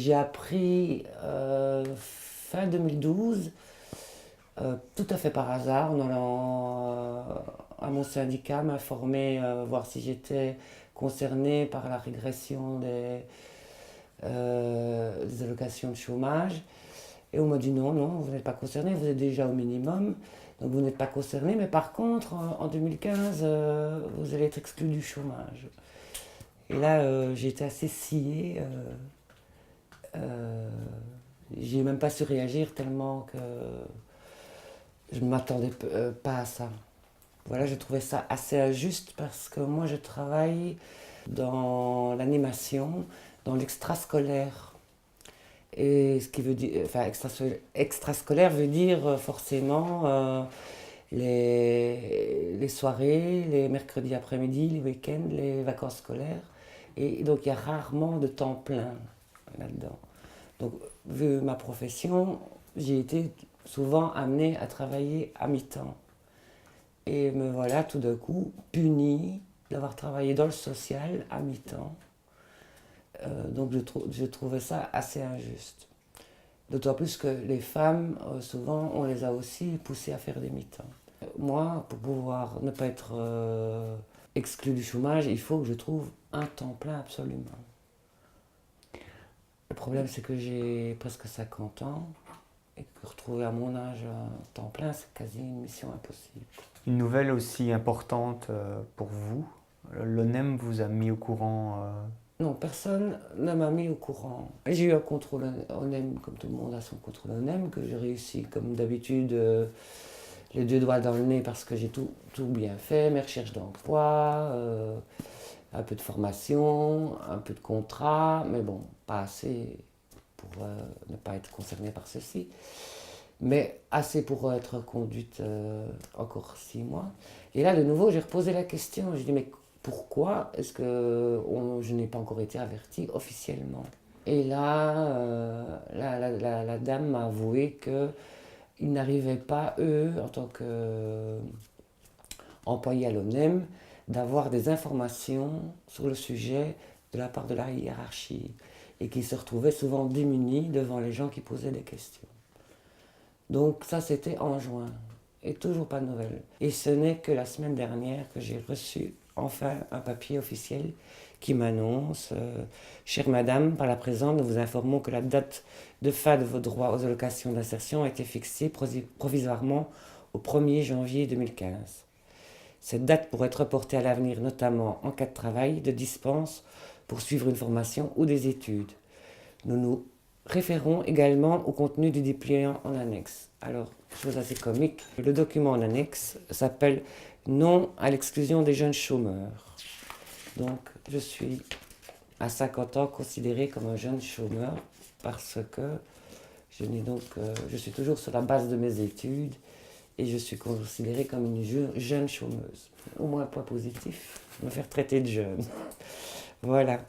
J'ai appris fin 2012, tout à fait par hasard, en allant à mon syndicat m'informer, voir si j'étais concernée par la régression des allocations de chômage. Et on m'a dit non, non, vous n'êtes pas concerné, vous êtes déjà au minimum, donc vous n'êtes pas concerné, mais par contre, en 2015, vous allez être exclu du chômage. Et là, j'ai été assez sciée. Euh, j'ai même pas su réagir tellement que je ne m'attendais pas à ça. Voilà, je trouvais ça assez injuste parce que moi je travaille dans l'animation, dans l'extrascolaire. Et ce qui veut dire, enfin, extrascolaire veut dire forcément les soirées, les mercredis après-midi, les week-ends, les vacances scolaires. Et donc il y a rarement de temps plein là-dedans. Donc, vu ma profession, j'ai été souvent amenée à travailler à mi-temps. Et me voilà tout d'un coup punie d'avoir travaillé dans le social à mi-temps. Donc je trouvais ça assez injuste. D'autant plus que les femmes, souvent, on les a aussi poussées à faire des mi-temps. Moi, pour pouvoir ne pas être exclu du chômage, il faut que je trouve un temps plein absolument. Le problème, c'est que j'ai presque 50 ans et que retrouver à mon âge un temps plein, c'est quasi une mission impossible. Une nouvelle aussi importante pour vous, l'ONEM vous a mis au courant. Non, personne ne m'a mis au courant. J'ai eu un contrôle ONEM, comme tout le monde a son contrôle ONEM, que j'ai réussi, comme d'habitude, les deux doigts dans le nez parce que j'ai tout bien fait, mes recherches d'emploi, un peu de formation, un peu de contrat, mais bon, pas assez pour ne pas être concerné par ceci, mais assez pour être conduite encore 6 mois. Et là, de nouveau, j'ai reposé la question. J'ai dit, mais pourquoi est-ce que je n'ai pas encore été avertie officiellement? Et là, la dame m'a avoué qu'ils n'arrivaient pas, eux, en tant qu'employés à l'ONEM, d'avoir des informations sur le sujet de la part de la hiérarchie et qu'ils se retrouvaient souvent démunis devant les gens qui posaient des questions. Donc ça, c'était en juin. Et toujours pas de nouvelles. Et ce n'est que la semaine dernière que j'ai reçu enfin un papier officiel qui m'annonce Chère madame, par la présente, nous vous informons que la date de fin de vos droits aux allocations d'insertion a été fixée provisoirement au 1er janvier 2015. Cette date pourrait être reportée à l'avenir, notamment en cas de travail, de dispense pour suivre une formation ou des études. Nous nous référons également au contenu du dépliant en annexe. Alors, chose assez comique, le document en annexe s'appelle Non à l'exclusion des jeunes chômeurs. Donc, je suis à 50 ans considéré comme un jeune chômeur parce que je suis toujours sur la base de mes études et je suis considérée comme une jeune chômeuse. Au moins un point positif, me faire traiter de jeune. Voilà.